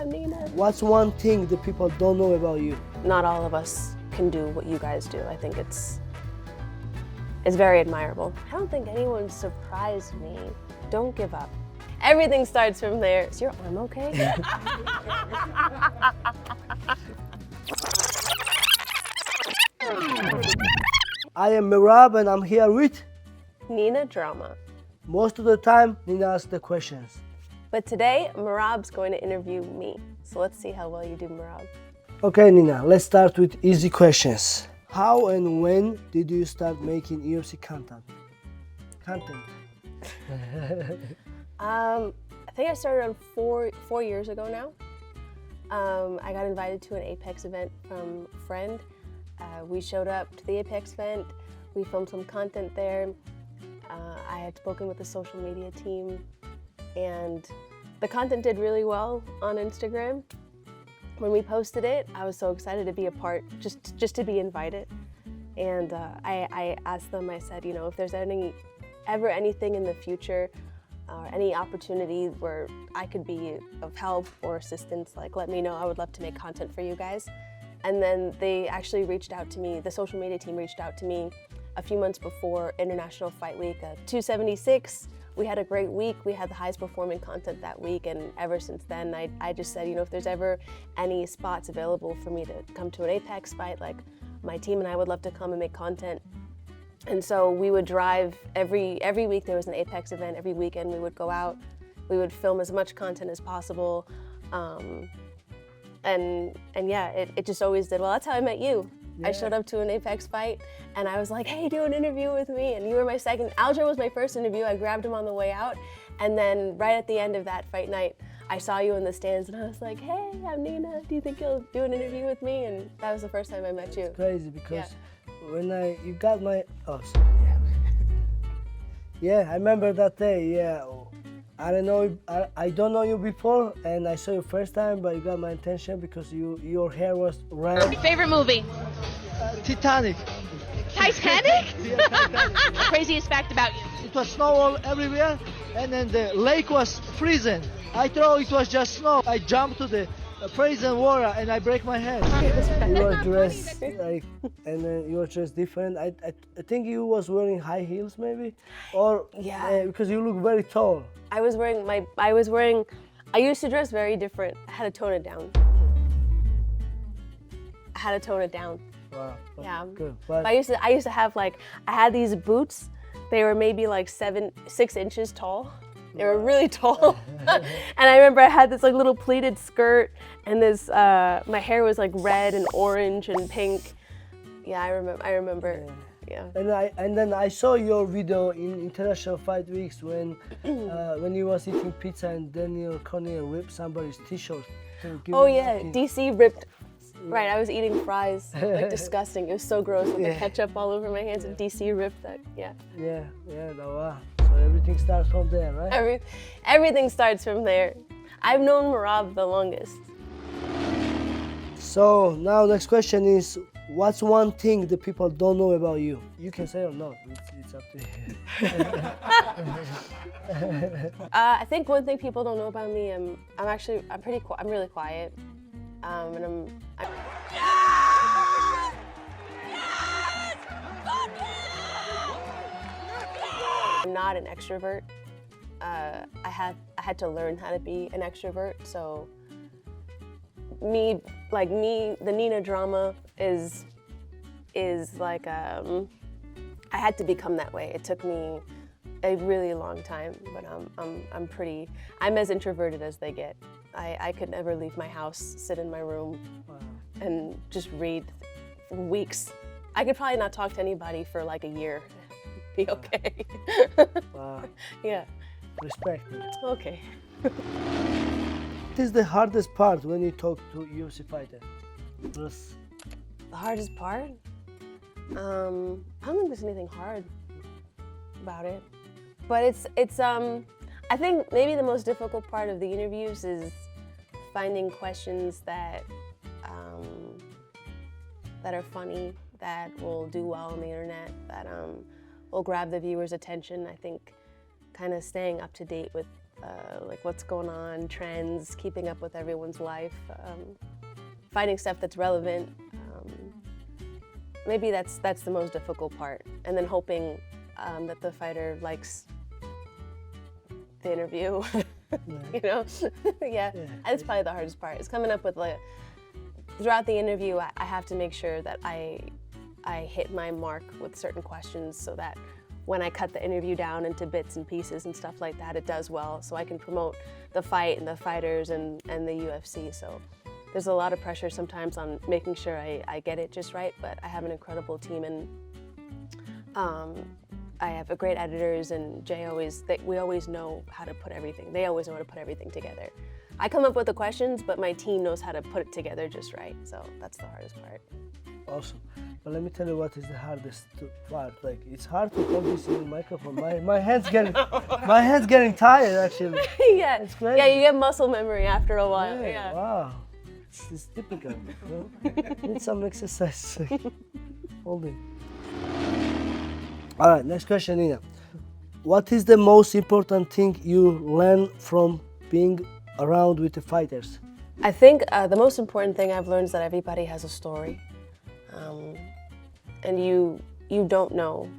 I'm Nina. What's one thing that people don't know about you? Not all of us can do what you guys do. I think it's very admirable. I don't think anyone surprised me. Don't give up. Everything starts from there. Is your arm okay? I am Merab and I'm here with... Nina Drama. Most of the time, Nina asks the questions. But today, Merab's going to interview me. So let's see how well you do, Merab. Okay, Nina, let's start with easy questions. How and when did you start making UFC content? I think I started on four years ago now. I got invited to an Apex event from a friend. We showed up to the Apex event. We filmed some content there. I had spoken with the social media team, and the content did really well on Instagram. When we posted it, I was so excited to be a part, just to be invited. And I asked them, I said, you know, if there's ever anything in the future, or any opportunity where I could be of help or assistance, like let me know. I would love to make content for you guys. And then they actually reached out to me, the social media team reached out to me a few months before International Fight Week, 276. We had a great week. We had the highest performing content that week, and ever since then, I just said, you know, if there's ever any spots available for me to come to an Apex fight, like my team and I would love to come and make content. And so we would drive every week. There was an Apex event. Every weekend we would go out. We would film as much content as possible. And yeah, it just always did well. That's how I met you. Yeah. I showed up to an Apex fight and I was like, hey, do an interview with me. And you were my second. Alger was my first interview. I grabbed him on the way out. And then right at the end of that fight night, I saw you in the stands and I was like, hey, I'm Nina. Do you think you'll do an interview with me? And that was the first time I met you. It's crazy because when you got my, yeah, I remember that day, yeah. I don't know you before, and I saw you first time, but you got my attention because your hair was red. Favorite movie? Titanic. Titanic? Yeah, Titanic. Craziest fact about you? It was snow all everywhere, and then the lake was freezing. I thought it was just snow. I jumped to the freezing water and I break my head. You were dressed like, and then you were dressed different. I think you was wearing high heels maybe, or because you look very tall. I used to dress very different. I had to tone it down. Wow. Yeah. Good. But I used to have I had these boots. They were maybe like 6 inches tall. They were really tall. And I remember I had this like little pleated skirt and this, my hair was like red and orange and pink. Yeah, I remember. Yeah. And then I saw your video in International Fight Weeks when you was eating pizza and Daniel Cormier ripped somebody's t-shirt. Oh yeah, DC ripped. Right, I was eating fries, like disgusting. It was so gross with the ketchup all over my hands, and DC ripped that. Yeah. Yeah. Wow. So everything starts from there, right? Everything starts from there. I've known Merab the longest. So now next question is, what's one thing that people don't know about you? You can say or not. It's up to you. I think one thing people don't know about me, I'm really quiet, and I'm not an extrovert. I had to learn how to be an extrovert. So the Nina Drama is like I had to become that way. It took me a really long time, but I'm as introverted as they get. I could never leave my house, sit in my room, and just read for weeks. I could probably not talk to anybody for like a year. Be okay. Wow. Yeah. Respect. Okay. What is the hardest part when you talk to UFC fighter? The hardest part? I don't think there's anything hard about it. But it's I think maybe the most difficult part of the interviews is finding questions that are funny, that will do well on the internet, that will grab the viewer's attention. I think kind of staying up to date with like what's going on, trends, keeping up with everyone's life, finding stuff that's relevant. Maybe that's the most difficult part, and then hoping that the fighter likes the interview. You know, yeah, that's probably the hardest part. Is coming up with like throughout the interview, I have to make sure that I hit my mark with certain questions so that when I cut the interview down into bits and pieces and stuff like that, it does well, so I can promote the fight and the fighters and the UFC. So there's a lot of pressure sometimes on making sure I get it just right, but I have an incredible team, and I have great editors, and Jay we always know how to put everything. They always know how to put everything together. I come up with the questions, but my team knows how to put it together just right. So that's the hardest part. Awesome. But let me tell you what is the hardest part. Like, it's hard to hold this in the microphone. My hand's getting tired actually. Yeah. It's great. Yeah, you get muscle memory after a while. Yeah. Wow. It's typical. Need some exercise. Holding. All right, next question, Nina. What is the most important thing you learn from being around with the fighters? I think the most important thing I've learned is that everybody has a story. And you don't know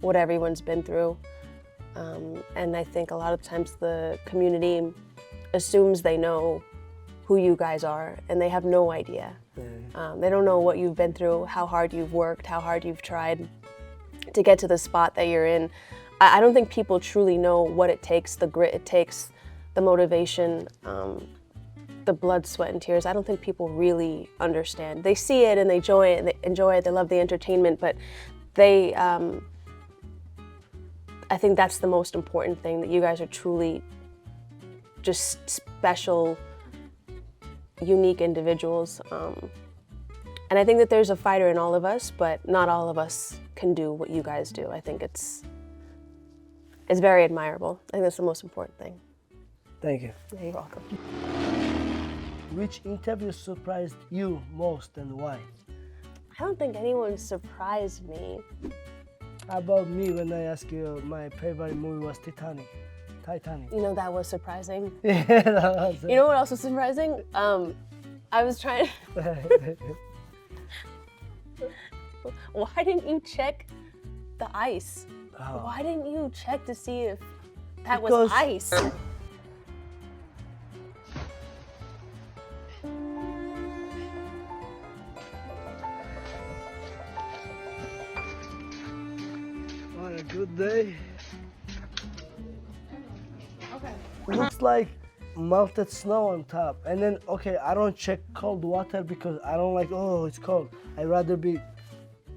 what everyone's been through. And I think a lot of times the community assumes they know who you guys are, and they have no idea. They don't know what you've been through, how hard you've worked, how hard you've tried to get to the spot that you're in. I don't think people truly know what it takes, the grit it takes, the motivation, the blood, sweat, and tears. I don't think people really understand. They see it and they enjoy it, they love the entertainment, but I think that's the most important thing, that you guys are truly just special, unique individuals. And I think that there's a fighter in all of us, but not all of us can do what you guys do. I think it's very admirable. I think that's the most important thing. Thank you. Yeah, you're welcome. Which interview surprised you most and why? I don't think anyone surprised me. How about me when I asked you my favorite movie was Titanic? You know, that was surprising. Yeah, that was it. You know what else was surprising? I was trying Why didn't you check the ice? Oh. Why didn't you check to see if that was Because- ice? What a good day. Looks like melted snow on top. And then, okay, I don't check cold water because I don't like, oh, it's cold. I'd rather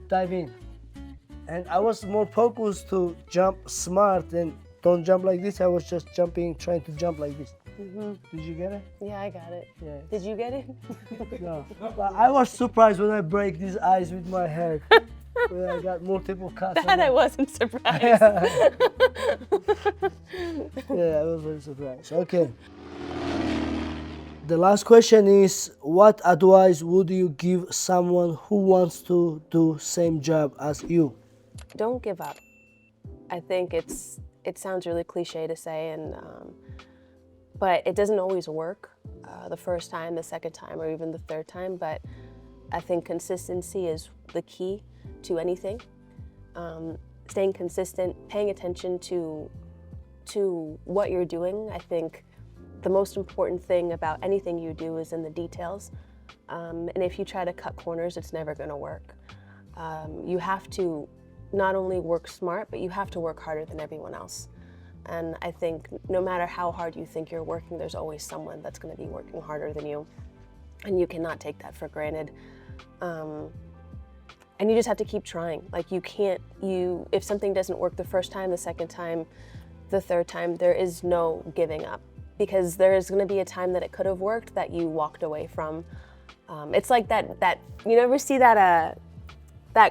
dive in. And I was more focused to jump smart and don't jump like this. I was just trying to jump like this. Did you get it? Yeah, I got it. Yeah. Did you get it? No. But I was surprised when I break this ice with my head. When I got multiple cuts. That I wasn't surprised. Yeah, I was very surprised. Okay. The last question is, what advice would you give someone who wants to do same job as you? Don't give up. I think it sounds really cliche to say, but it doesn't always work the first time, the second time, or even the third time. But I think consistency is the key to anything. Staying consistent, paying attention to what you're doing. I think the most important thing about anything you do is in the details. And if you try to cut corners, it's never going to work. You have to not only work smart, but you have to work harder than everyone else. And I think no matter how hard you think you're working, there's always someone that's going to be working harder than you. And you cannot take that for granted. And you just have to keep trying. Like if something doesn't work the first time, the second time, the third time, there is no giving up. Because there is going to be a time that it could have worked that you walked away from. It's like that you never see that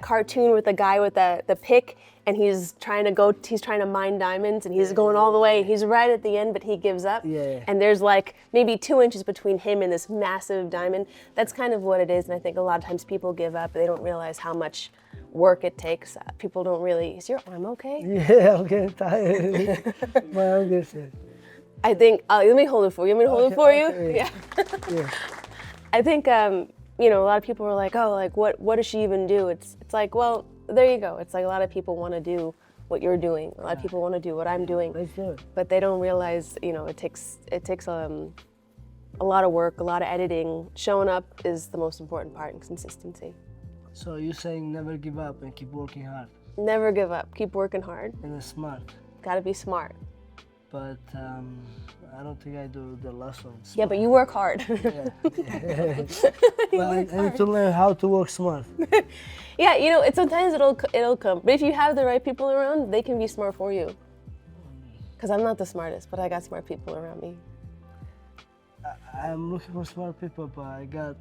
cartoon with the guy with the pick, and he's trying to mine diamonds, and he's going all the way. He's right at the end, but he gives up. Yeah. And there's like maybe 2 inches between him and this massive diamond. That's kind of what it is, and I think a lot of times people give up. They don't realize how much work it takes. People don't really. Is your arm okay? Yeah, I'm getting tired. My arm gets it. I think, let me hold it for you. Want me to hold it for you? Okay, Yeah. Yeah. I think, you know, a lot of people are like, oh, like, what does she even do? It's like, well, there you go. It's like a lot of people want to do what you're doing. A lot of people want to do what I'm doing. Let's do it. But they don't realize, you know, it takes a lot of work, a lot of editing. Showing up is the most important part, and consistency. So you're saying never give up and keep working hard Never give up. Keep working hard. and smart. Gotta be smart. But I don't think I do the last one. Yeah, but you work hard. Yeah. Well, I need to learn how to work smart. Yeah, you know, sometimes it'll come. But if you have the right people around, they can be smart for you. Because I'm not the smartest, but I got smart people around me. I'm looking for smart people, but I got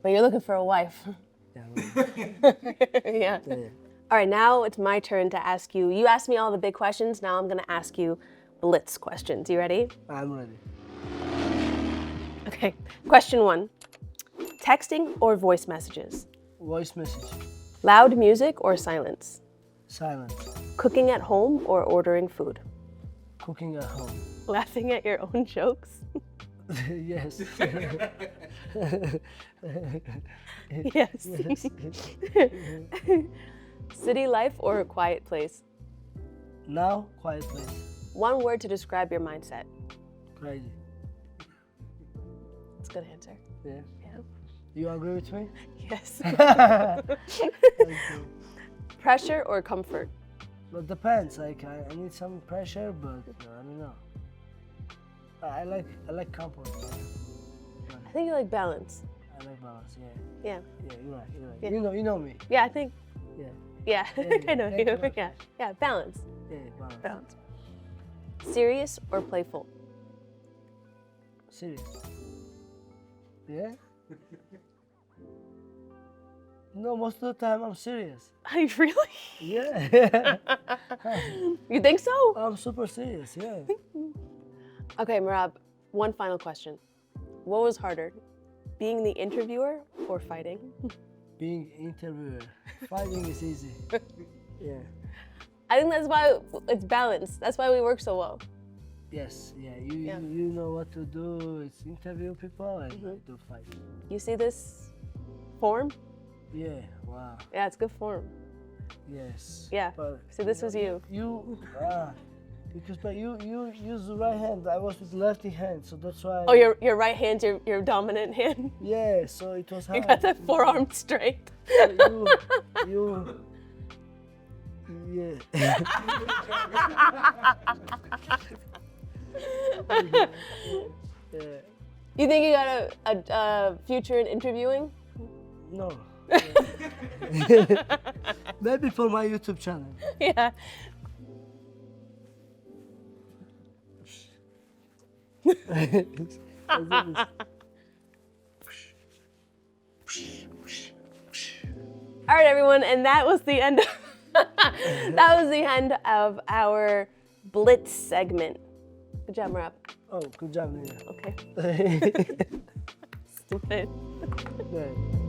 But you're looking for a wife. yeah, Yeah. yeah. All right, now it's my turn to ask you. You asked me all the big questions. Now I'm going to ask you blitz questions. You ready? I'm ready. Okay. Question 1. Texting or voice messages? Voice message. Loud music or silence? Silent. Cooking at home or ordering food? Cooking at home. Laughing at your own jokes? Yes. Yes. Yes. City life or a quiet place? Now, quiet place. One word to describe your mindset. Crazy. That's a good answer. Yeah. Yeah. You agree with me? Yes. Thank you. Pressure or comfort? But depends. Like I need some pressure, but I don't know. I like comfort. I think you like balance. I like balance. Yeah. Yeah. Yeah. You're right. You're right. Yeah. You know me. Yeah, I think. Yeah. Yeah. Yeah, I know thank you. you. Yeah. Yeah. Balance. Yeah. Balance. Balance. Serious or playful? Serious. Yeah. No, most of the time I'm serious. Are you really? Yeah. You think so? I'm super serious. Yeah. Okay, Merab, one final question. What was harder, being the interviewer or fighting? Being interviewer. Fighting is easy. Yeah. I think that's why it's balanced. That's why we work so well. Yes. Yeah. Yeah. You know what to do. It's interview people and I do fight. You see this form? Yeah. Wow. Yeah, it's good form. Yes. Yeah. But So this was you. But you use the right hand. I was with lefty hand, so that's why. Oh, your right hand's your dominant hand. Yeah. So it was hard. You got that forearm strength. you. Yeah. Yeah. You think you got a future in interviewing? No. Maybe for my YouTube channel. Yeah. All right, everyone, and that was the end. That was the end of our Blitz segment. Good job, Merab. Oh, good job, Nina. Okay. Stupid. Yeah.